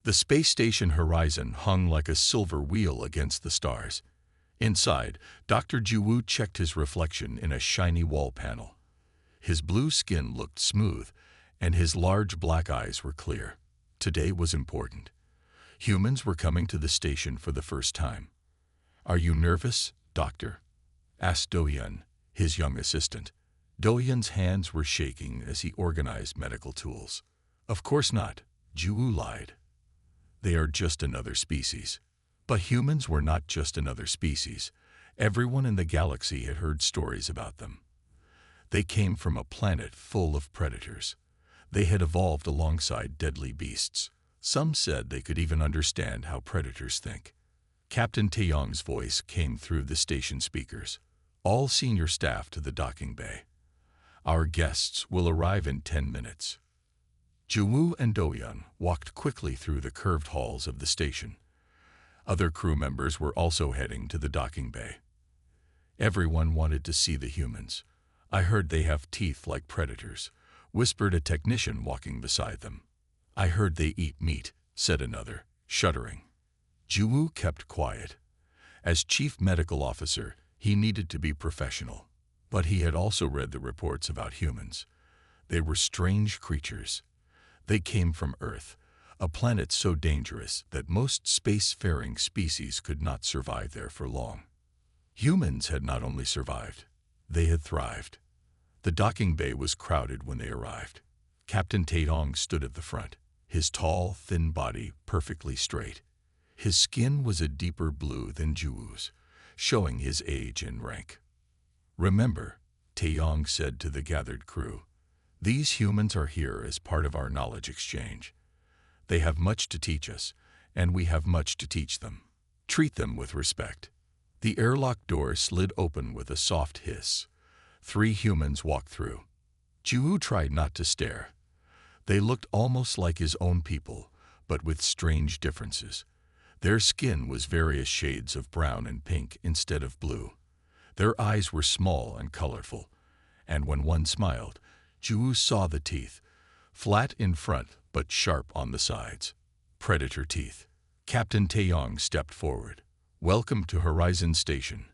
The space station horizon hung like a silver wheel against the stars. Inside, Dr. Jiwoo checked his reflection in a shiny wall panel. His blue skin looked smooth, and his large black eyes were clear. Today was important. Humans were coming to the station for the first time. "Are you nervous, Doctor?" asked Do-hyun, his young assistant. Do-hyun's hands were shaking as he organized medical tools. "Of course not," Jiwoo lied. "They are just another species." But humans were not just another species. Everyone in the galaxy had heard stories about them. They came from a planet full of predators. They had evolved alongside deadly beasts. Some said they could even understand how predators think. Captain Taeyong's voice came through the station speakers. "All senior staff to the docking bay. Our guests will arrive in 10 minutes." Jiwoo and Do-hyun walked quickly through the curved halls of the station. Other crew members were also heading to the docking bay. Everyone wanted to see the humans. "I heard they have teeth like predators," whispered a technician walking beside them. "I heard they eat meat," said another, shuddering. Jiwoo kept quiet. As chief medical officer, he needed to be professional. But he had also read the reports about humans. They were strange creatures. They came from Earth, a planet so dangerous that most spacefaring species could not survive there for long. Humans had not only survived, they had thrived. The docking bay was crowded when they arrived. Captain Taeyong stood at the front, his tall, thin body perfectly straight. His skin was a deeper blue than Jiwoo's, showing his age and rank. "Remember," Taeyong said to the gathered crew, "these humans are here as part of our knowledge exchange. They have much to teach us, and we have much to teach them. Treat them with respect." The airlock door slid open with a soft hiss. 3 humans walked through. Jiwoo tried not to stare. They looked almost like his own people, but with strange differences. Their skin was various shades of brown and pink instead of blue. Their eyes were small and colorful, and when one smiled, Jiwoo saw the teeth, flat in front but sharp on the sides. Predator teeth. Captain Taeyong stepped forward. "Welcome to Horizon Station.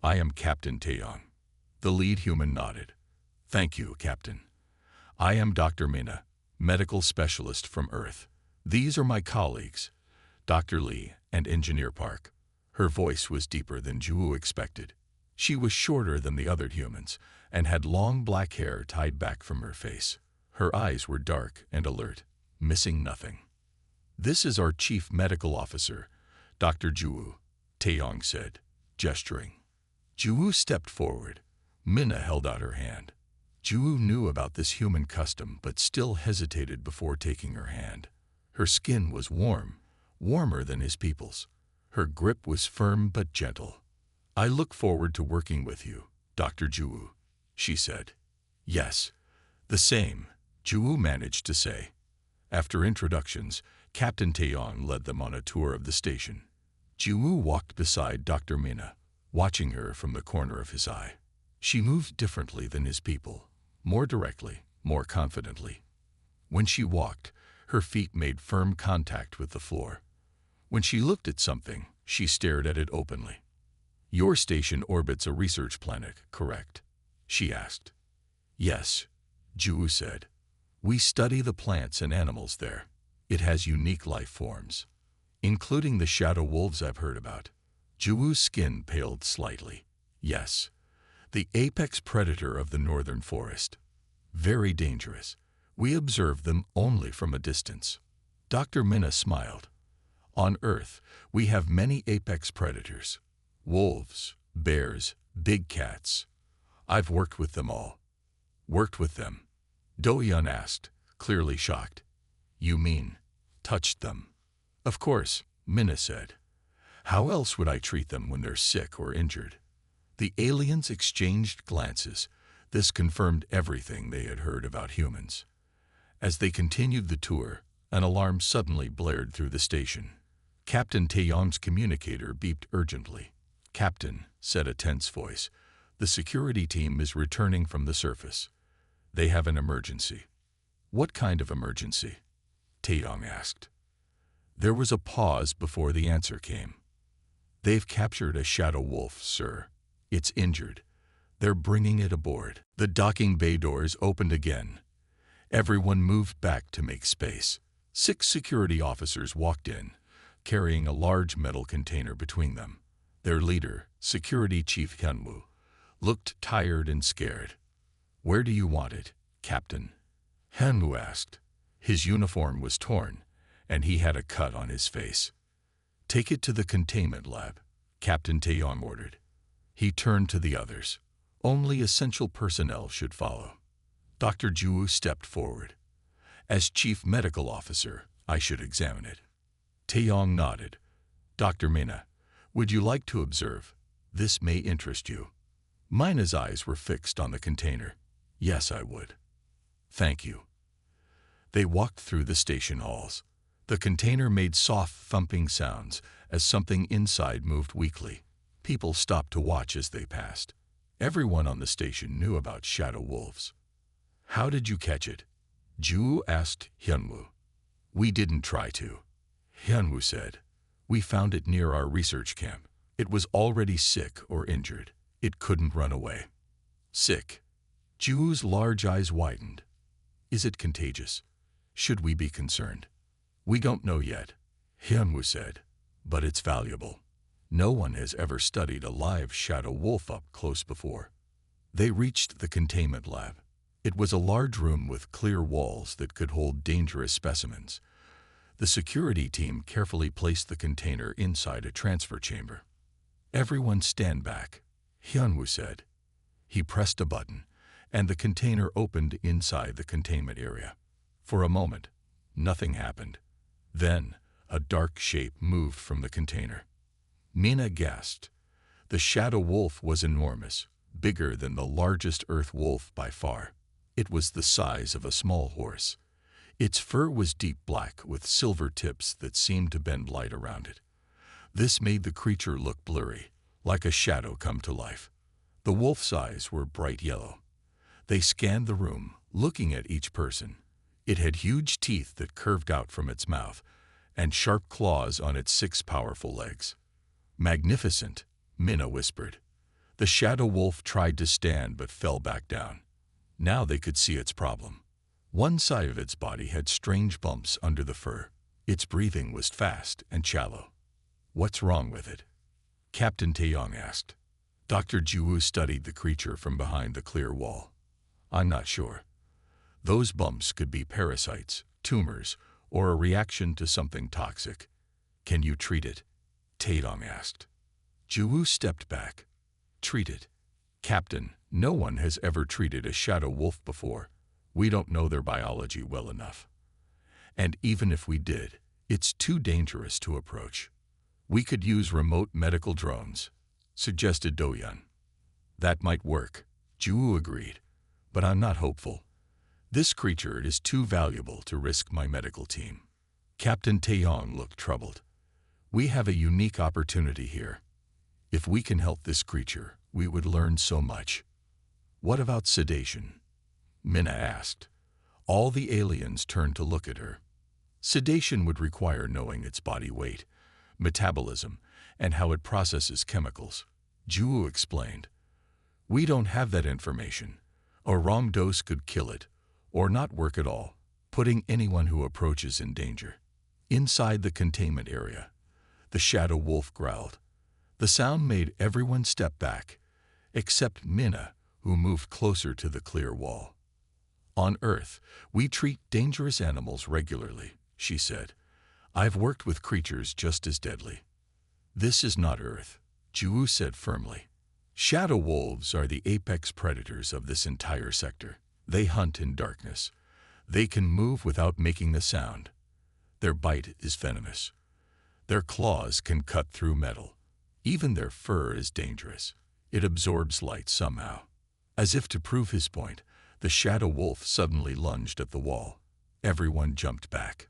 I am Captain Taeyong." The lead human nodded. "Thank you, Captain. I am Dr. Mina, medical specialist from Earth. These are my colleagues, Dr. Lee and Engineer Park." Her voice was deeper than Jiwoo expected. She was shorter than the other humans and had long black hair tied back from her face. Her eyes were dark and alert, missing nothing. "This is our chief medical officer, Dr. Jiwoo," Taeyong said, gesturing. Jiwoo stepped forward. Mina held out her hand. Jiwoo knew about this human custom but still hesitated before taking her hand. Her skin was warm, warmer than his people's. Her grip was firm but gentle. "I look forward to working with you, Dr. Jiwoo," she said. "Yes, the same," Jiwoo managed to say. After introductions, Captain Taeyong led them on a tour of the station. Jiwoo walked beside Dr. Mina, watching her from the corner of his eye. She moved differently than his people, more directly, more confidently. When she walked, her feet made firm contact with the floor. When she looked at something, she stared at it openly. "Your station orbits a research planet, correct?" she asked. "Yes," Jiwoo said. "We study the plants and animals there. It has unique life forms, including the shadow wolves I've heard about." Jiwoo's skin paled slightly. "Yes, the apex predator of the northern forest. Very dangerous. We observe them only from a distance." Dr. Mina smiled. "On Earth, we have many apex predators. Wolves, bears, big cats. I've worked with them all." "Worked with them?" Do-hyun asked, clearly shocked. "You mean, touched them?" "Of course," Mina said. "How else would I treat them when they're sick or injured?" The aliens exchanged glances. This confirmed everything they had heard about humans. As they continued the tour, an alarm suddenly blared through the station. Captain Taeyong's communicator beeped urgently. "Captain," said a tense voice, "the security team is returning from the surface. They have an emergency." "What kind of emergency?" Taeyong asked. There was a pause before the answer came. They've captured a shadow wolf, sir. It's injured. They're bringing it aboard. The docking bay doors opened again. Everyone moved back to make space. 6 security officers walked in, carrying a large metal container between them. Their leader, Security Chief Hyunwoo, looked tired and scared. "Where do you want it, Captain?" Hyunwoo asked. His uniform was torn, and he had a cut on his face. "Take it to the containment lab," Captain Taeyong ordered. He turned to the others. Only essential personnel should follow. Dr. Ju stepped forward. "As Chief Medical Officer, I should examine it." Taeyong nodded. "Dr. Mina, would you like to observe? This may interest you." Mina's eyes were fixed on the container. "Yes, I would." "Thank you." They walked through the station halls. The container made soft thumping sounds as something inside moved weakly. People stopped to watch as they passed. Everyone on the station knew about shadow wolves. "How did you catch it?" Ju asked Hyunwoo. "We didn't try to," Hyunwoo said. "We found it near our research camp. It was already sick or injured. It couldn't run away." "Sick?" Ju's large eyes widened. "Is it contagious? Should we be concerned?" "We don't know yet," Hyunwoo said, "but it's valuable. No one has ever studied a live shadow wolf up close before." They reached the containment lab. It was a large room with clear walls that could hold dangerous specimens. The security team carefully placed the container inside a transfer chamber. "Everyone stand back," Hyunwoo said. He pressed a button, and the container opened inside the containment area. For a moment, nothing happened. Then, a dark shape moved from the container. Mina gasped. The shadow wolf was enormous, bigger than the largest earth wolf by far. It was the size of a small horse. Its fur was deep black with silver tips that seemed to bend light around it. This made the creature look blurry, like a shadow come to life. The wolf's eyes were bright yellow. They scanned the room, looking at each person. It had huge teeth that curved out from its mouth, and sharp claws on its 6 powerful legs. "Magnificent," Mina whispered. The shadow wolf tried to stand but fell back down. Now they could see its problem. One side of its body had strange bumps under the fur. Its breathing was fast and shallow. "What's wrong with it?" Captain Taeyong asked. Dr. Ju studied the creature from behind the clear wall. "I'm not sure. Those bumps could be parasites, tumors, or a reaction to something toxic." "Can you treat it?" Taeyong asked. Ju stepped back. "Treat it? Captain, no one has ever treated a shadow wolf before. We don't know their biology well enough. And even if we did, it's too dangerous to approach." "We could use remote medical drones," suggested Do-yeon. "That might work," Ju agreed, "but I'm not hopeful. This creature is too valuable to risk my medical team." Captain Taeyong looked troubled. "We have a unique opportunity here. If we can help this creature, we would learn so much." "What about sedation?" Mina asked. All the aliens turned to look at her. "Sedation would require knowing its body weight, metabolism, and how it processes chemicals," Ju explained. "We don't have that information. A wrong dose could kill it, or not work at all, putting anyone who approaches in danger." Inside the containment area, the shadow wolf growled. The sound made everyone step back, except Mina, who moved closer to the clear wall. "On Earth, we treat dangerous animals regularly," she said. "I've worked with creatures just as deadly." "This is not Earth," Ju said firmly. "Shadow wolves are the apex predators of this entire sector. They hunt in darkness. They can move without making a sound. Their bite is venomous. Their claws can cut through metal. Even their fur is dangerous. It absorbs light somehow." As if to prove his point, the shadow wolf suddenly lunged at the wall. Everyone jumped back.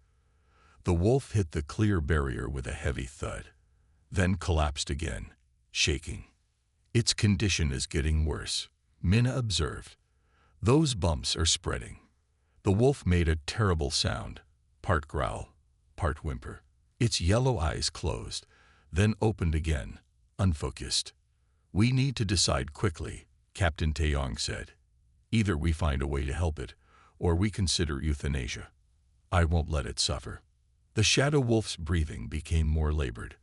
The wolf hit the clear barrier with a heavy thud, then collapsed again, shaking. "Its condition is getting worse," Mina observed. "Those bumps are spreading." The wolf made a terrible sound, part growl, part whimper. Its yellow eyes closed, then opened again, unfocused. "We need to decide quickly," Captain Taeyong said. "Either we find a way to help it, or we consider euthanasia. I won't let it suffer." The shadow wolf's breathing became more labored.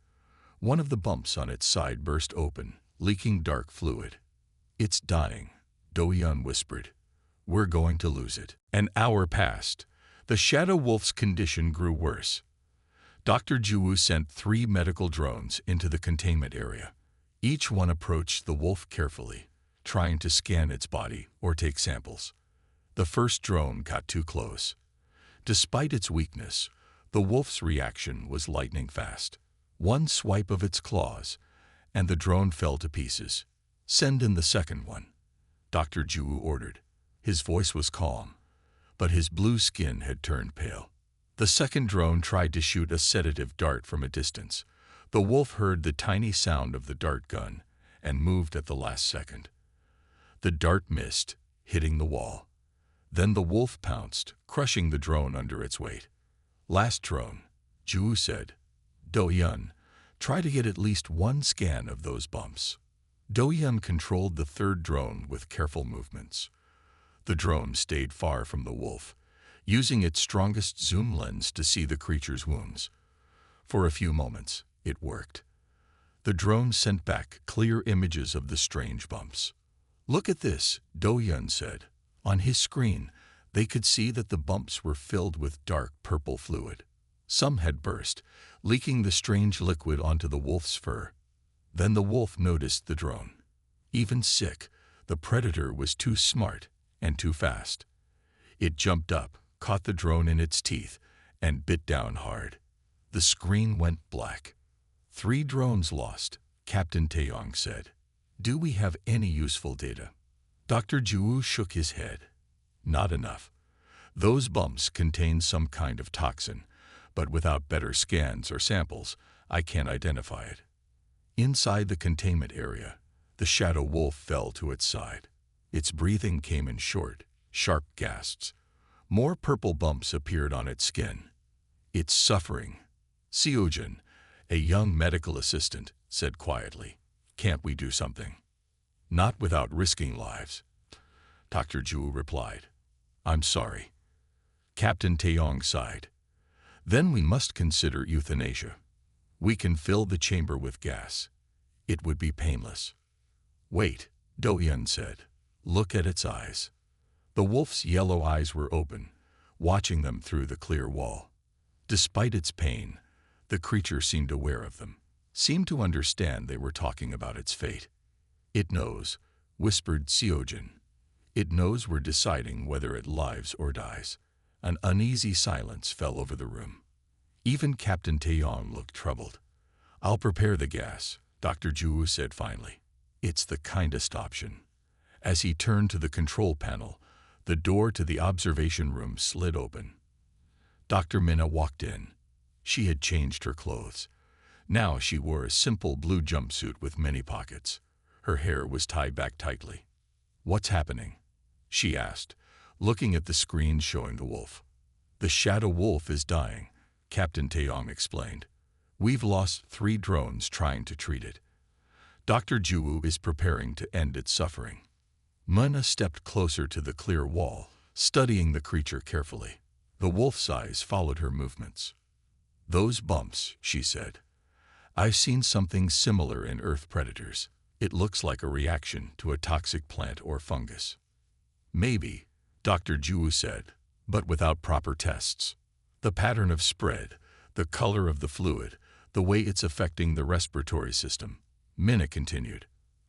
One of the bumps on its side burst open, leaking dark fluid. "It's dying," Do-yeon whispered. "We're going to lose it." An hour passed. The shadow wolf's condition grew worse. Dr. Ju sent 3 medical drones into the containment area. Each one approached the wolf carefully, trying to scan its body or take samples. The first drone got too close. Despite its weakness, the wolf's reaction was lightning fast. One swipe of its claws, and the drone fell to pieces. "Send in the second one," Dr. Ju ordered. His voice was calm, but his blue skin had turned pale. The second drone tried to shoot a sedative dart from a distance. The wolf heard the tiny sound of the dart gun and moved at the last second. The dart missed, hitting the wall. Then the wolf pounced, crushing the drone under its weight. "Last drone," Ju said. "Do-yeon, try to get at least one scan of those bumps." Do-yeon controlled the third drone with careful movements. The drone stayed far from the wolf, using its strongest zoom lens to see the creature's wounds. For a few moments, it worked. The drone sent back clear images of the strange bumps. "Look at this," Do-yeon said. On his screen, they could see that the bumps were filled with dark purple fluid. Some had burst, leaking the strange liquid onto the wolf's fur. Then the wolf noticed the drone. Even sick, the predator was too smart and too fast. It jumped up, caught the drone in its teeth, and bit down hard. The screen went black. 3 drones lost, Captain Taeyong said. "Do we have any useful data?" Dr. Ju shook his head. "Not enough. Those bumps contain some kind of toxin, but without better scans or samples, I can't identify it." Inside the containment area, the shadow wolf fell to its side. Its breathing came in short, sharp gasps. More purple bumps appeared on its skin. "It's suffering." Seojin, a young medical assistant, said quietly, "Can't we do something?" "Not without risking lives," Dr. Ju replied. "I'm sorry." Captain Taeyong sighed. "Then we must consider euthanasia. We can fill the chamber with gas. It would be painless." "Wait," Do-yeon said. "Look at its eyes." The wolf's yellow eyes were open, watching them through the clear wall. Despite its pain, the creature seemed aware of them, seemed to understand they were talking about its fate. "It knows," whispered Seojin. "It knows we're deciding whether it lives or dies." An uneasy silence fell over the room. Even Captain Taeyong looked troubled. "I'll prepare the gas," Dr. Ju said finally. "It's the kindest option." As he turned to the control panel, the door to the observation room slid open. Dr. Minna walked in. She had changed her clothes. Now she wore a simple blue jumpsuit with many pockets. Her hair was tied back tightly. "What's happening?" she asked, looking at the screen showing the wolf. "The shadow wolf is dying," Captain Taeyong explained. "We've lost 3 drones trying to treat it. Dr. Ju is preparing to end its suffering." Minna stepped closer to the clear wall, studying the creature carefully. The wolf's eyes followed her movements. "Those bumps," she said. "I've seen something similar in earth predators. It looks like a reaction to a toxic plant or fungus." "Maybe," Dr. Ju said, "but without proper tests. The pattern of spread, the color of the fluid, the way it's affecting the respiratory system." Minna continued.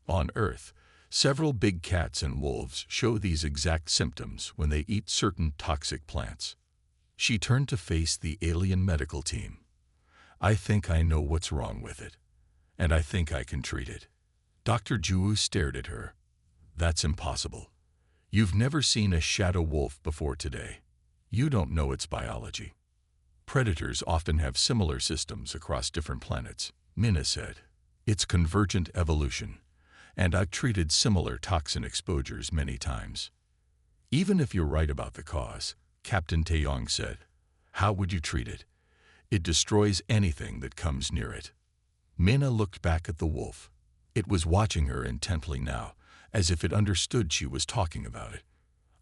"On Earth, several big cats and wolves show these exact symptoms when they eat certain toxic plants." She turned to face the alien medical team. "I think I know what's wrong with it, and I think I can treat it." Dr. Ju stared at her. "That's impossible. You've never seen a shadow wolf before today. You don't know its biology." "Predators often have similar systems across different planets," Minna said. "It's convergent evolution, and I've treated similar toxin exposures many times." "Even if you're right about the cause," Captain Taeyong said, "how would you treat it? It destroys anything that comes near it. Minna looked back at the wolf. It was watching her intently now, as if it understood she was talking about it.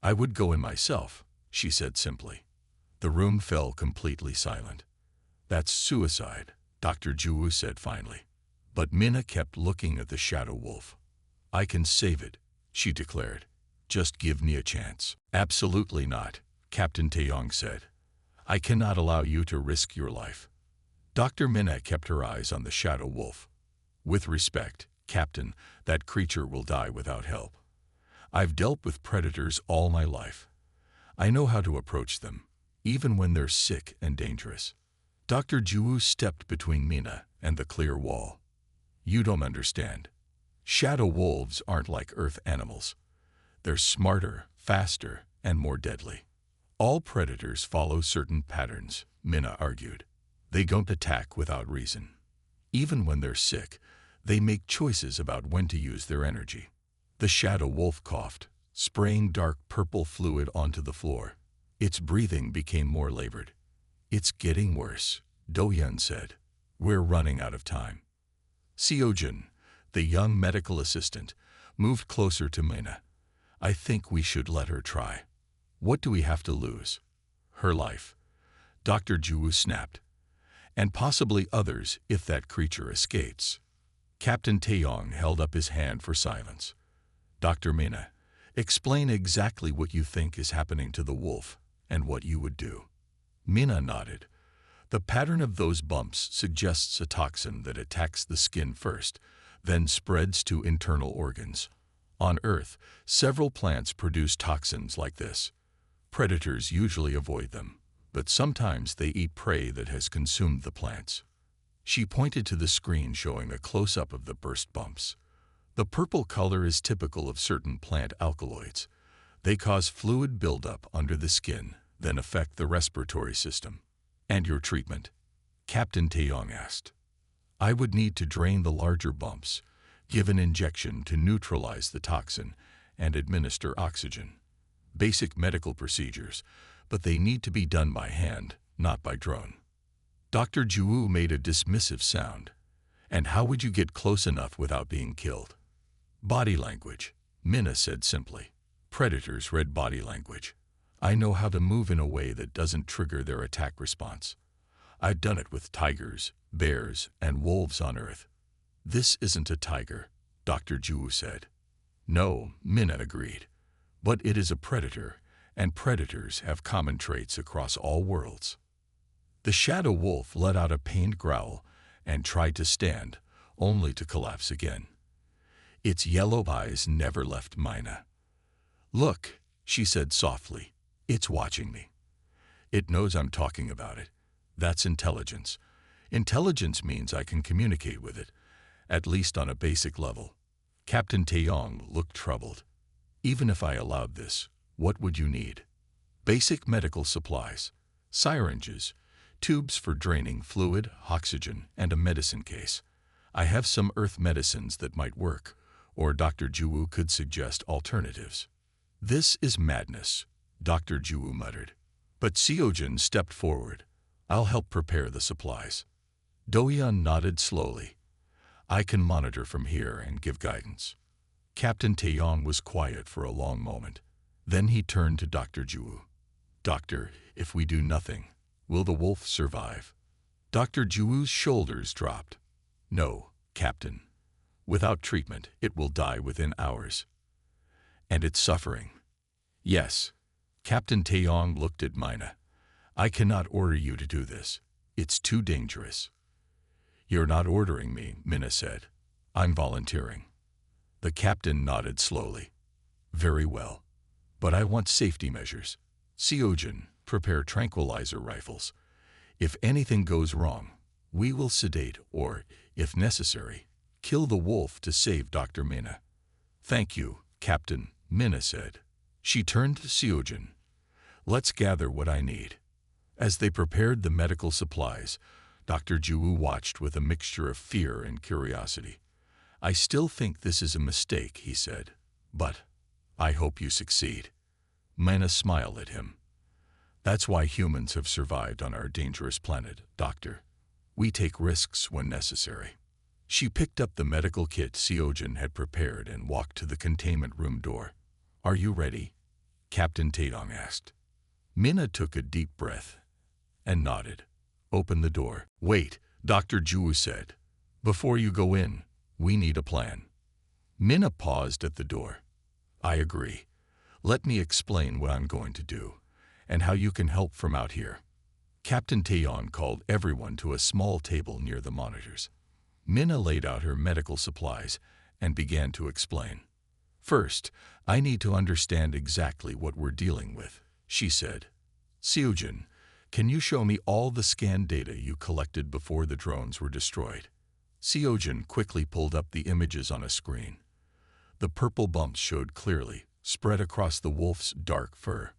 I would go in myself, she said simply. The room fell completely silent. That's suicide, Dr. Juwu said finally. But Minna kept looking at the shadow wolf. I can save it, she declared. Just give me a chance. Absolutely not, Captain Taeyong said. I cannot allow you to risk your life. Dr. Minna kept her eyes on the shadow wolf. With respect, Captain, that creature will die without help. I've dealt with predators all my life. I know how to approach them, even when they're sick and dangerous. Dr. Juwu stepped between Minna and the clear wall. You don't understand. Shadow wolves aren't like earth animals. They're smarter, faster, and more deadly. All predators follow certain patterns, Minna argued. They don't attack without reason. Even when they're sick, they make choices about when to use their energy. The shadow wolf coughed, spraying dark purple fluid onto the floor. Its breathing became more labored. It's getting worse, Do-Yun said. We're running out of time. Seo-jin, the young medical assistant, moved closer to Minna. I think we should let her try. What do we have to lose? Her life. Dr. Juwu snapped. And possibly others if that creature escapes. Captain Taeyong held up his hand for silence. Dr. Minna, explain exactly what you think is happening to the wolf and what you would do. Minna nodded. The pattern of those bumps suggests a toxin that attacks the skin first, then spreads to internal organs. On Earth, several plants produce toxins like this. Predators usually avoid them, but sometimes they eat prey that has consumed the plants. She pointed to the screen showing a close-up of the burst bumps. The purple color is typical of certain plant alkaloids. They cause fluid buildup under the skin, then affect the respiratory system. And your treatment? Captain Taeyong asked. I would need to drain the larger bumps, give an injection to neutralize the toxin, and administer oxygen. Basic medical procedures, but they need to be done by hand, not by drone. Dr. Juwu made a dismissive sound. And how would you get close enough without being killed? Body language, Minna said simply. Predators read body language. I know how to move in a way that doesn't trigger their attack response. I've done it with tigers, bears, and wolves on Earth. This isn't a tiger, Dr. Juwu said. No, Minna agreed. But it is a predator, and predators have common traits across all worlds. The shadow wolf let out a pained growl and tried to stand, only to collapse again. Its yellow eyes never left Minna. Look, she said softly. It's watching me. It knows I'm talking about it. That's intelligence. Intelligence means I can communicate with it, at least on a basic level. Captain Taeyong looked troubled. Even if I allowed this, what would you need? Basic medical supplies, syringes, tubes for draining fluid, oxygen, and a medicine case. I have some earth medicines that might work, or Dr. Juwu could suggest alternatives. This is madness, Dr. Juwu muttered. But Seo-jin stepped forward. I'll help prepare the supplies. Do-Yun nodded slowly. I can monitor from here and give guidance. Captain Taeyong was quiet for a long moment. Then he turned to Dr. Juwu. Doctor, if we do nothing, will the wolf survive? Dr. Juwu's shoulders dropped. No, Captain. Without treatment, it will die within hours. And it's suffering. Yes. Captain Taeyong looked at Minna. I cannot order you to do this. It's too dangerous. You're not ordering me, Minna said. I'm volunteering. The captain nodded slowly. Very well. But I want safety measures. Seo-jin, prepare tranquilizer rifles. If anything goes wrong, we will sedate or, if necessary, kill the wolf to save Dr. Minna. Thank you, Captain, Minna said. She turned to Seo-jin. Let's gather what I need. As they prepared the medical supplies, Dr. Juwu watched with a mixture of fear and curiosity. I still think this is a mistake, he said, but I hope you succeed. Minna smiled at him. That's why humans have survived on our dangerous planet, Doctor. We take risks when necessary. She picked up the medical kit Seojin had prepared and walked to the containment room door. Are you ready? Captain Taedong asked. Minna took a deep breath and nodded. Open the door. Wait, Dr. Ju said. Before you go in, we need a plan. Minna paused at the door. I agree. Let me explain what I'm going to do and how you can help from out here. Captain Taeyeon called everyone to a small table near the monitors. Minna laid out her medical supplies and began to explain. First, I need to understand exactly what we're dealing with, she said. Seojin, can you show me all the scan data you collected before the drones were destroyed? Seojin quickly pulled up the images on a screen. The purple bumps showed clearly, spread across the wolf's dark fur.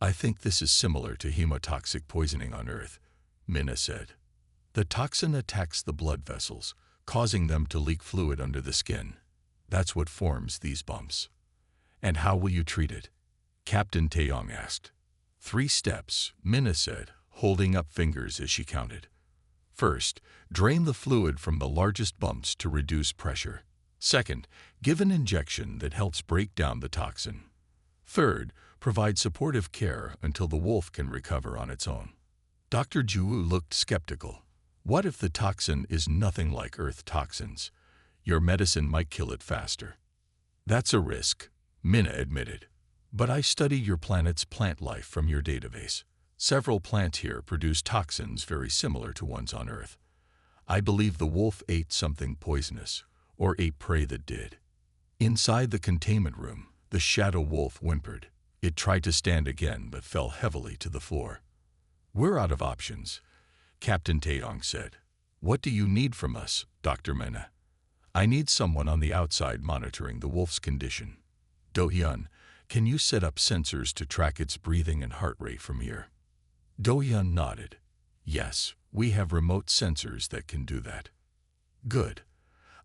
I think this is similar to hemotoxic poisoning on Earth, Minna said. The toxin attacks the blood vessels, causing them to leak fluid under the skin. That's what forms these bumps. And how will you treat it? Captain Taeyong asked. 3 steps, Minna said, holding up fingers as she counted. First, drain the fluid from the largest bumps to reduce pressure. Second, give an injection that helps break down the toxin. Third, provide supportive care until the wolf can recover on its own. Dr. Ju looked skeptical. What if the toxin is nothing like Earth toxins? Your medicine might kill it faster. That's a risk, Minna admitted. But I studied your planet's plant life from your database. Several plants here produce toxins very similar to ones on Earth. I believe the wolf ate something poisonous, or ate prey that did. Inside the containment room, the shadow wolf whimpered. It tried to stand again but fell heavily to the floor. We're out of options, Captain Taedong said. What do you need from us, Dr. Minna? I need someone on the outside monitoring the wolf's condition. Do-hyun, can you set up sensors to track its breathing and heart rate from here? Do-hyun nodded. Yes, we have remote sensors that can do that. Good.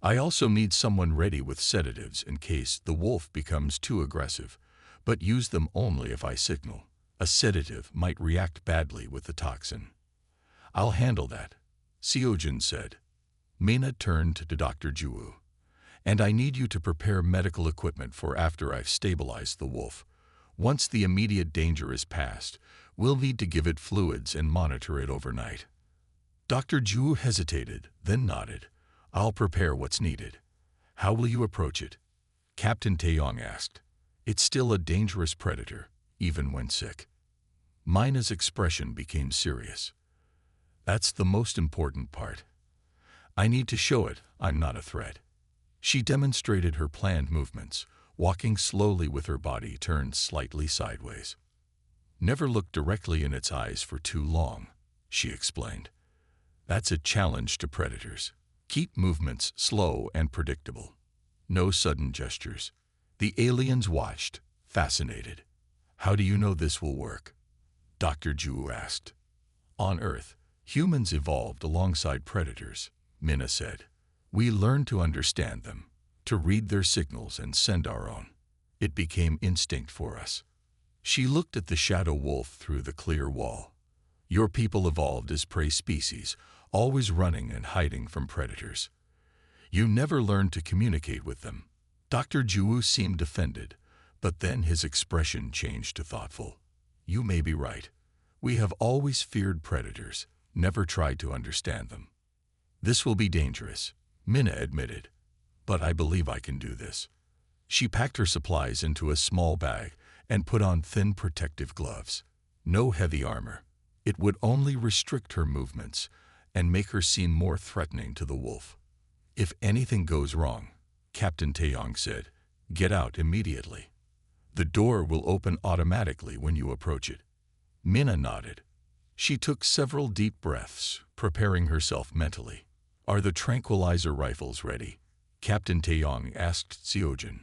I also need someone ready with sedatives in case the wolf becomes too aggressive, but use them only if I signal. A sedative might react badly with the toxin. I'll handle that, Seojin said. Minna turned to Dr. Ju. And I need you to prepare medical equipment for after I've stabilized the wolf. Once the immediate danger is past, we'll need to give it fluids and monitor it overnight. Dr. Ju hesitated, then nodded. I'll prepare what's needed. How will you approach it? Captain Taeyong asked. It's still a dangerous predator, even when sick. Minna's expression became serious. That's the most important part. I need to show it I'm not a threat. She demonstrated her planned movements, walking slowly with her body turned slightly sideways. Never look directly in its eyes for too long, she explained. That's a challenge to predators. Keep movements slow and predictable. No sudden gestures. The aliens watched, fascinated. How do you know this will work? Dr. Ju asked. On Earth, humans evolved alongside predators, Minna said. We learned to understand them, to read their signals and send our own. It became instinct for us. She looked at the shadow wolf through the clear wall. Your people evolved as prey species, always running and hiding from predators. You never learned to communicate with them. Dr. Ju seemed offended, but then his expression changed to thoughtful. You may be right. We have always feared predators, never tried to understand them. This will be dangerous, Minna admitted, but I believe I can do this. She packed her supplies into a small bag and put on thin protective gloves. No heavy armor. It would only restrict her movements and make her seem more threatening to the wolf. If anything goes wrong, Captain Taeyong said, get out immediately. The door will open automatically when you approach it. Minna nodded. She took several deep breaths, preparing herself mentally. Are the tranquilizer rifles ready? Captain Taeyong asked Seojin.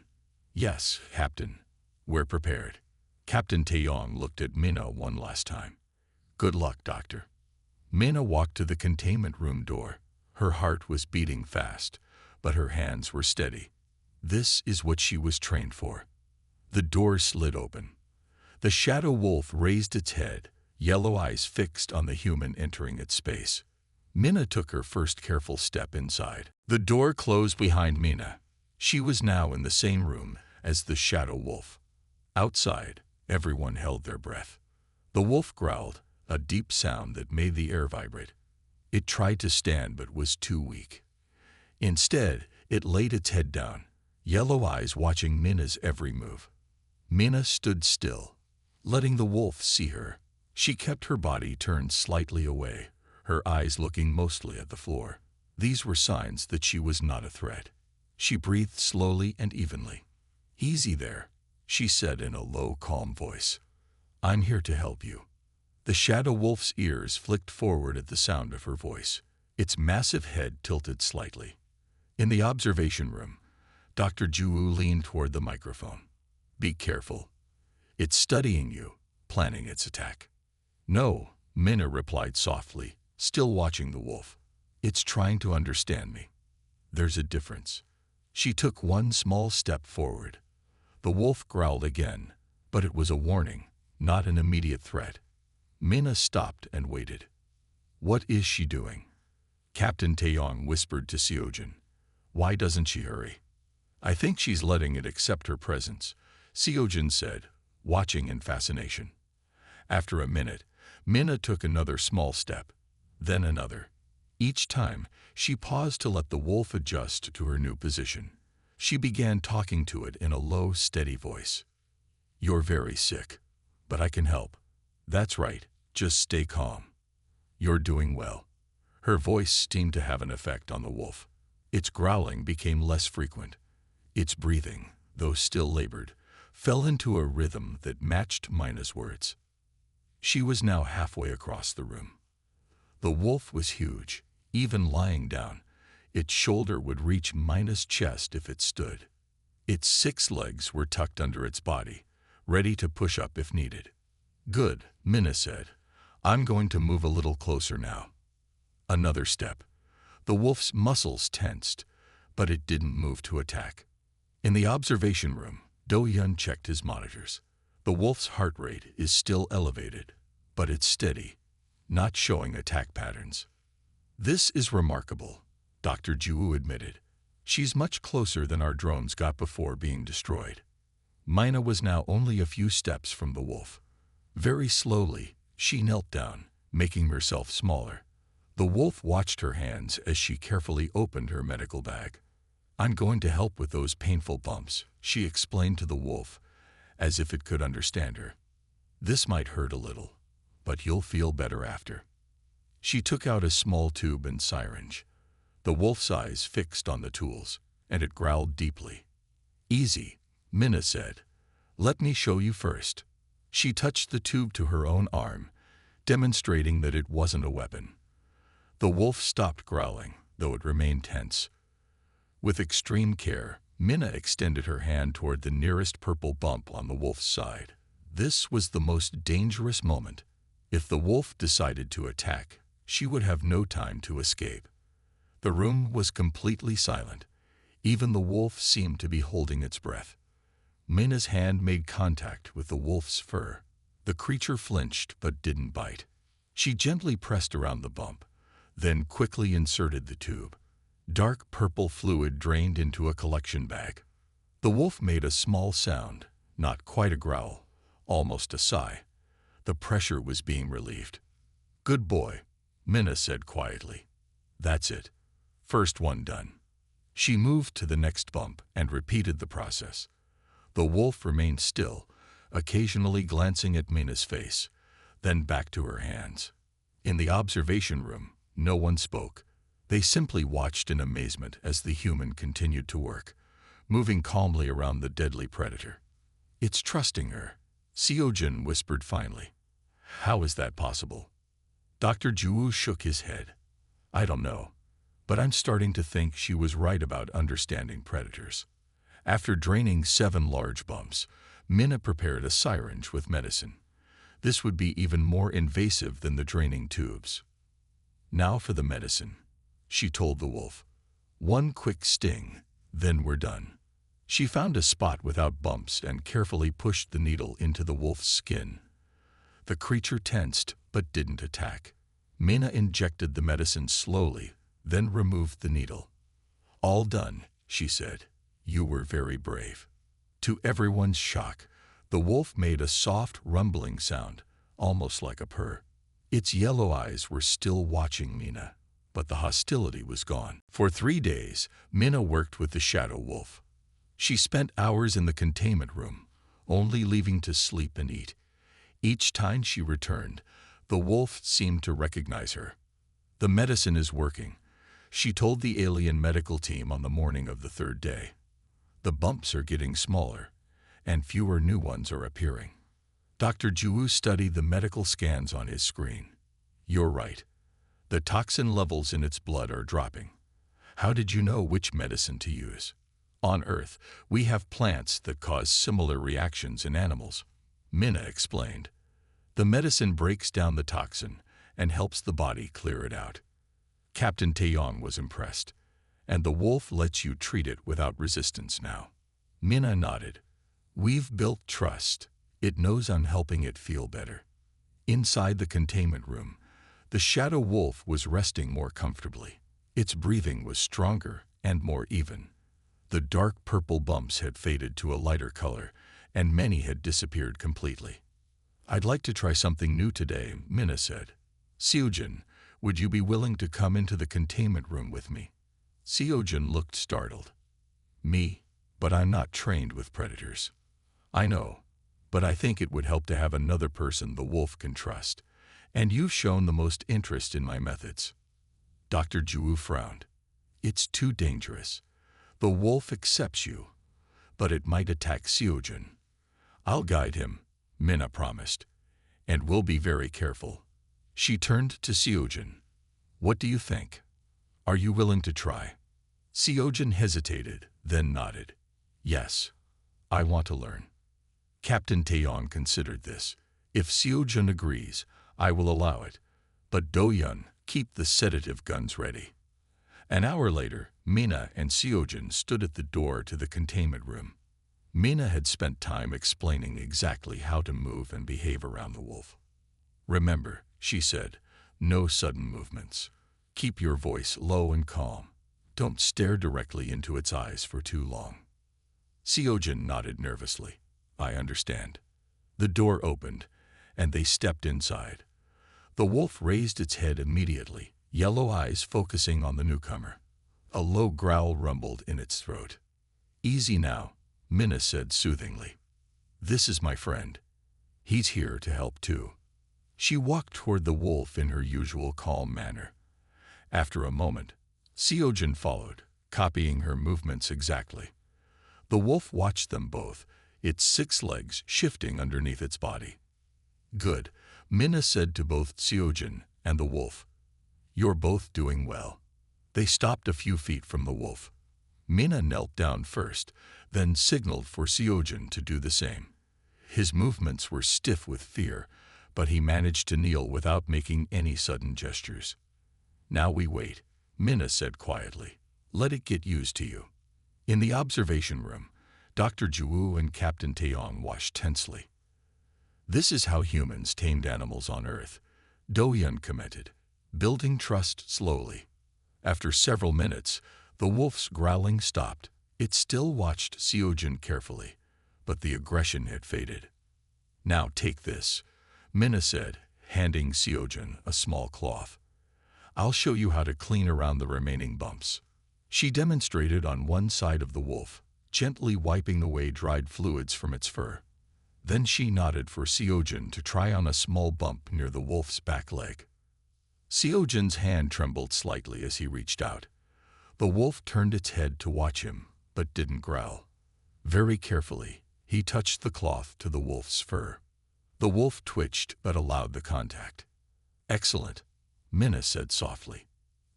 Yes, Captain. We're prepared. Captain Taeyong looked at Minna one last time. Good luck, Doctor. Minna walked to the containment room door. Her heart was beating fast, but her hands were steady. This is what she was trained for. The door slid open. The shadow wolf raised its head, yellow eyes fixed on the human entering its space. Minna took her first careful step inside. The door closed behind Minna. She was now in the same room as the shadow wolf. Outside, everyone held their breath. The wolf growled, a deep sound that made the air vibrate. It tried to stand but was too weak. Instead, it laid its head down, yellow eyes watching Minna's every move. Minna stood still, letting the wolf see her. She kept her body turned slightly away, her eyes looking mostly at the floor. These were signs that she was not a threat. She breathed slowly and evenly. "Easy there," she said in a low, calm voice. "I'm here to help you." The shadow wolf's ears flicked forward at the sound of her voice, its massive head tilted slightly. In the observation room, Dr. Juwu leaned toward the microphone. "Be careful. It's studying you, planning its attack." "No," Minna replied softly, still watching the wolf. "It's trying to understand me. There's a difference." She took one small step forward. The wolf growled again, but it was a warning, not an immediate threat. Minna stopped and waited. "What is she doing?" Captain Taeyong whispered to Seojin. "Why doesn't she hurry?" "I think she's letting it accept her presence," Seojin said, watching in fascination. After a minute, Minna took another small step, then another. Each time, she paused to let the wolf adjust to her new position. She began talking to it in a low, steady voice. "You're very sick, but I can help. That's right, just stay calm. You're doing well." Her voice seemed to have an effect on the wolf. Its growling became less frequent. Its breathing, though still labored, fell into a rhythm that matched Minna's words. She was now halfway across the room. The wolf was huge. Even lying down, its shoulder would reach Minna's chest if it stood. Its 6 legs were tucked under its body, ready to push up if needed. "Good," Minna said. "I'm going to move a little closer now." Another step. The wolf's muscles tensed, but it didn't move to attack. In the observation room, Do-Yun checked his monitors. The wolf's heart rate is still elevated, but it's steady, not showing attack patterns. "This is remarkable," Dr. Juwu admitted. "She's much closer than our drones got before being destroyed." Minna was now only a few steps from the wolf. Very slowly, she knelt down, making herself smaller. The wolf watched her hands as she carefully opened her medical bag. "I'm going to help with those painful bumps," she explained to the wolf, as if it could understand her. "This might hurt a little, but you'll feel better after." She took out a small tube and syringe. The wolf's eyes fixed on the tools, and it growled deeply. "Easy," Minna said. "Let me show you first." She touched the tube to her own arm, demonstrating that it wasn't a weapon. The wolf stopped growling, though it remained tense. With extreme care, Minna extended her hand toward the nearest purple bump on the wolf's side. This was the most dangerous moment. If the wolf decided to attack, she would have no time to escape. The room was completely silent. Even the wolf seemed to be holding its breath. Minna's hand made contact with the wolf's fur. The creature flinched but didn't bite. She gently pressed around the bump, then quickly inserted the tube. Dark purple fluid drained into a collection bag. The wolf made a small sound, not quite a growl, almost a sigh. The pressure was being relieved. "Good boy," Minna said quietly. "That's it. First one done." She moved to the next bump and repeated the process. The wolf remained still, occasionally glancing at Minna's face, then back to her hands. In the observation room, no one spoke. They simply watched in amazement as the human continued to work, moving calmly around the deadly predator. "It's trusting her," Seojin whispered finally. "How is that possible?" Dr. Juwu shook his head. "I don't know, but I'm starting to think she was right about understanding predators." After draining 7 large bumps, Minna prepared a syringe with medicine. This would be even more invasive than the draining tubes. "Now for the medicine," she told the wolf. "One quick sting, then we're done." She found a spot without bumps and carefully pushed the needle into the wolf's skin. The creature tensed but didn't attack. Mina injected the medicine slowly, then removed the needle. "All done," she said. "You were very brave." To everyone's shock, the wolf made a soft, rumbling sound, almost like a purr. Its yellow eyes were still watching Mina, but the hostility was gone. For 3 days, Mina worked with the shadow wolf. She spent hours in the containment room, only leaving to sleep and eat. Each time she returned, the wolf seemed to recognize her. "The medicine is working," she told the alien medical team on the morning of the 3rd day. "The bumps are getting smaller, and fewer new ones are appearing." Dr. Jiwoo studied the medical scans on his screen. "You're right. The toxin levels in its blood are dropping. How did you know which medicine to use? On Earth, we have plants that cause similar reactions in animals," Mina explained. "The medicine breaks down the toxin and helps the body clear it out." Captain Taeyong was impressed. "And the wolf lets you treat it without resistance now?" Mina nodded. "We've built trust. It knows I'm helping it feel better." Inside the containment room, the shadow wolf was resting more comfortably. Its breathing was stronger and more even. The dark purple bumps had faded to a lighter color, and many had disappeared completely. "I'd like to try something new today," Mina said. "Seojin, would you be willing to come into the containment room with me?" Seojin looked startled. "Me? But I'm not trained with predators." "I know, but I think it would help to have another person the wolf can trust, and you've shown the most interest in my methods." Dr. Jiwoo frowned. "It's too dangerous. The wolf accepts you, but it might attack Seojin." "I'll guide him," Mina promised, "and we'll be very careful." She turned to Seojin. "What do you think? Are you willing to try?" Seojin hesitated, then nodded. "Yes, I want to learn." Captain Taeyong considered this. "If Seojin agrees, I will allow it. But Do-yun, keep the sedative guns ready." An hour later, Mina and Seojin stood at the door to the containment room. Mina had spent time explaining exactly how to move and behave around the wolf. "Remember," she said, "no sudden movements. Keep your voice low and calm. Don't stare directly into its eyes for too long." Seojin nodded nervously. "I understand." The door opened, and they stepped inside. The wolf raised its head immediately, yellow eyes focusing on the newcomer. A low growl rumbled in its throat. "Easy now," Mina said soothingly. "This is my friend. He's here to help too." She walked toward the wolf in her usual calm manner. After a moment, Seojin followed, copying her movements exactly. The wolf watched them both, its 6 legs shifting underneath its body. "Good," Mina said to both Seojin and the wolf. "You're both doing well." They stopped a few feet from the wolf. Mina knelt down first, then signaled for Seojin to do the same. His movements were stiff with fear, but he managed to kneel without making any sudden gestures. "Now we wait," Mina said quietly. "Let it get used to you." In the observation room, Dr. Jiwoo and Captain Taeyong watched tensely. "This is how humans tamed animals on Earth," Do-yun commented, building trust slowly. After several minutes, the wolf's growling stopped. It still watched Seojin carefully, but the aggression had faded. "Now take this," Mina said, handing Seojin a small cloth. "I'll show you how to clean around the remaining bumps." She demonstrated on one side of the wolf, gently wiping away dried fluids from its fur. Then she nodded for Seojin to try on a small bump near the wolf's back leg. Seojin's hand trembled slightly as he reached out. The wolf turned its head to watch him, but didn't growl. Very carefully, he touched the cloth to the wolf's fur. The wolf twitched but allowed the contact. "Excellent," Mina said softly.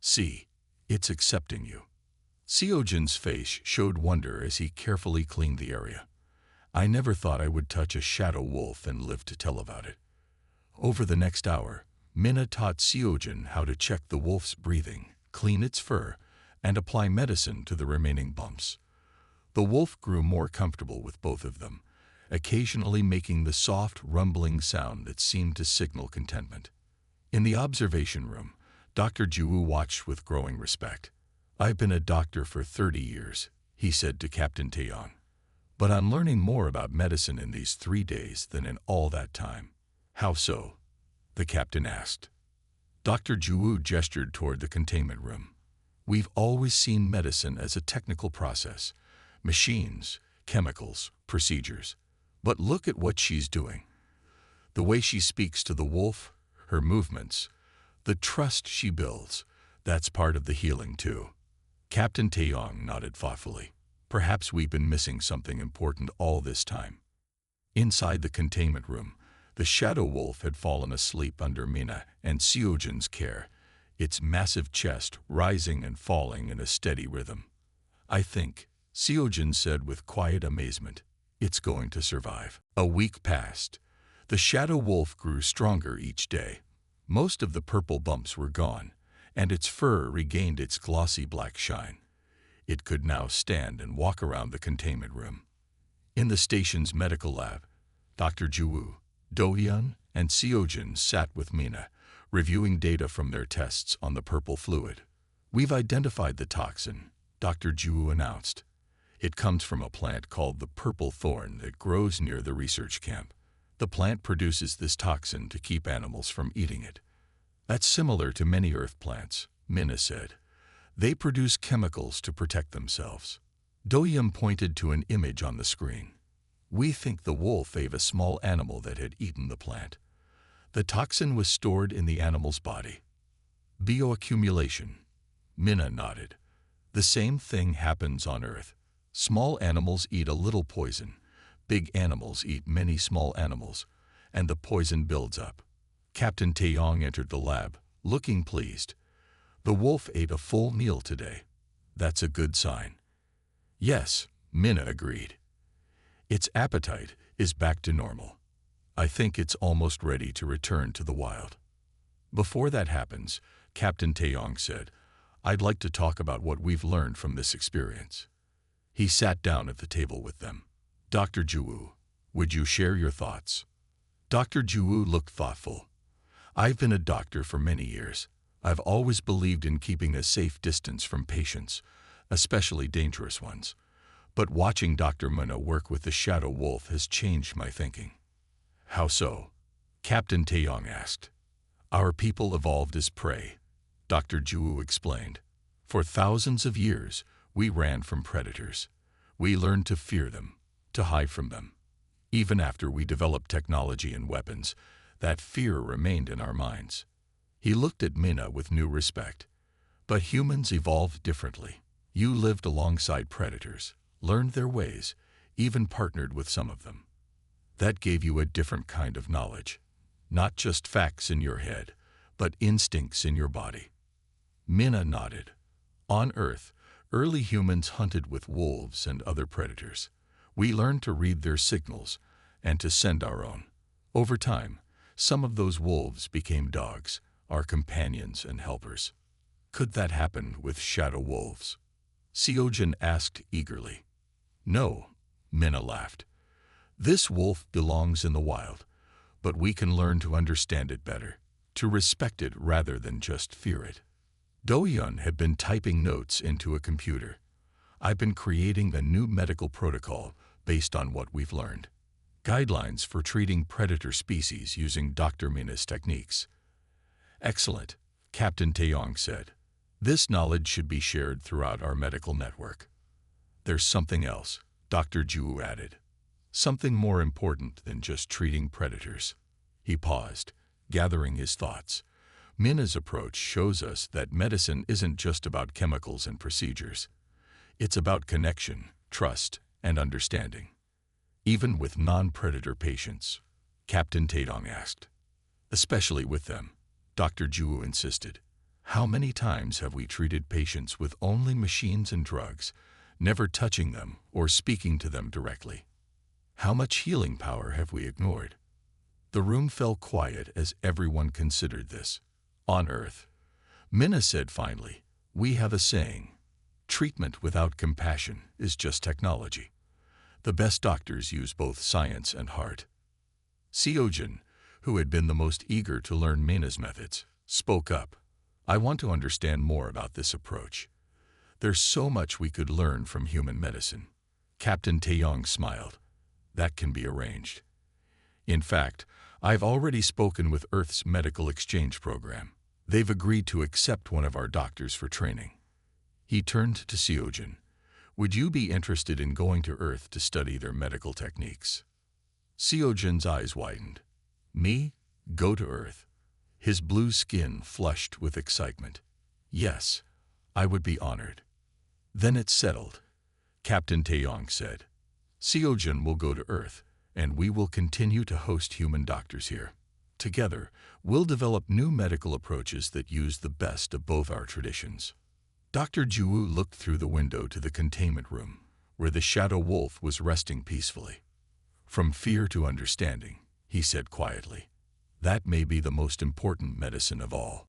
"See, it's accepting you." Seojin's face showed wonder as he carefully cleaned the area. "I never thought I would touch a shadow wolf and live to tell about it." Over the next hour, Mina taught Seojin how to check the wolf's breathing, clean its fur, and apply medicine to the remaining bumps. The wolf grew more comfortable with both of them, occasionally making the soft, rumbling sound that seemed to signal contentment. In the observation room, Dr. Jiwoo watched with growing respect. "I've been a doctor for 30 years, he said to Captain Taeyong. "But I'm learning more about medicine in these 3 days than in all that time." "How so?" the captain asked. Dr. Jiwoo gestured toward the containment room. "We've always seen medicine as a technical process. Machines, chemicals, procedures. But look at what she's doing. The way she speaks to the wolf, her movements, the trust she builds, that's part of the healing too." Captain Taeyong nodded thoughtfully. "Perhaps we've been missing something important all this time." Inside the containment room, the shadow wolf had fallen asleep under Mina and Seojin's care, its massive chest rising and falling in a steady rhythm. "I think," Seojin said with quiet amazement, "it's going to survive." A week passed. The shadow wolf grew stronger each day. Most of the purple bumps were gone, and its fur regained its glossy black shine. It could now stand and walk around the containment room. In the station's medical lab, Dr. Jiwoo, Do-hyun, and Seojin sat with Mina, reviewing data from their tests on the purple fluid. "We've identified the toxin," Dr. Jiwoo announced. "It comes from a plant called the purple thorn that grows near the research camp. The plant produces this toxin to keep animals from eating it. That's similar to many earth plants," Mina said. "They produce chemicals to protect themselves." Do-hyun pointed to an image on the screen. "We think the wolf ate a small animal that had eaten the plant. The toxin was stored in the animal's body." "Bioaccumulation," Mina nodded. "The same thing happens on Earth. Small animals eat a little poison. Big animals eat many small animals, and the poison builds up." Captain Taeyong entered the lab, looking pleased. "The wolf ate a full meal today. That's a good sign." "Yes," Mina agreed. "Its appetite is back to normal. I think it's almost ready to return to the wild." "Before that happens," Captain Taeyong said, "I'd like to talk about what we've learned from this experience." He sat down at the table with them. "Dr. Jiwoo, would you share your thoughts?" Dr. Jiwoo looked thoughtful. "I've been a doctor for many years. I've always believed in keeping a safe distance from patients, especially dangerous ones. But watching Dr. Mina work with the shadow wolf has changed my thinking." "How so?" Captain Taeyong asked. "Our people evolved as prey," Dr. Jiwoo explained. "For thousands of years, we ran from predators. We learned to fear them, to hide from them. Even after we developed technology and weapons, that fear remained in our minds." He looked at Mina with new respect. "But humans evolved differently. You lived alongside predators, learned their ways, even partnered with some of them. That gave you a different kind of knowledge. Not just facts in your head, but instincts in your body." Mina nodded. "On Earth, early humans hunted with wolves and other predators. We learned to read their signals and to send our own. Over time, some of those wolves became dogs, our companions and helpers." "Could that happen with shadow wolves?" Seojin asked eagerly. "No," Mina laughed. "This wolf belongs in the wild, but we can learn to understand it better, to respect it rather than just fear it." Do-hyun had been typing notes into a computer. "I've been creating a new medical protocol based on what we've learned. Guidelines for treating predator species using Dr. Mina's techniques." "Excellent," Captain Taeyong said. "This knowledge should be shared throughout our medical network." "There's something else," Dr. Jiwoo added. "Something more important than just treating predators." He paused, gathering his thoughts. "Mina's approach shows us that medicine isn't just about chemicals and procedures. It's about connection, trust, and understanding." "Even with non-predator patients?" Captain Taeyong asked. "Especially with them," Dr. Jiwoo insisted. "How many times have we treated patients with only machines and drugs, never touching them or speaking to them directly? How much healing power have we ignored?" The room fell quiet as everyone considered this. "On Earth," Mina said finally, "we have a saying: treatment without compassion is just technology. The best doctors use both science and heart. Seojin, who had been the most eager to learn Mina's methods, spoke up. I want to understand more about this approach. There's so much we could learn from human medicine. Captain Taeyong smiled. That can be arranged. In fact, I've already spoken with Earth's medical exchange program. They've agreed to accept one of our doctors for training. He turned to Seojin. Would you be interested in going to Earth to study their medical techniques? Seojin's eyes widened. Me? Go to Earth? His blue skin flushed with excitement. Yes, I would be honored. Then it's settled, Captain Taeyong said. Seojin will go to Earth, and we will continue to host human doctors here. Together, we'll develop new medical approaches that use the best of both our traditions. Dr. Jiwoo looked through the window to the containment room, where the shadow wolf was resting peacefully. From fear to understanding, he said quietly. That may be the most important medicine of all.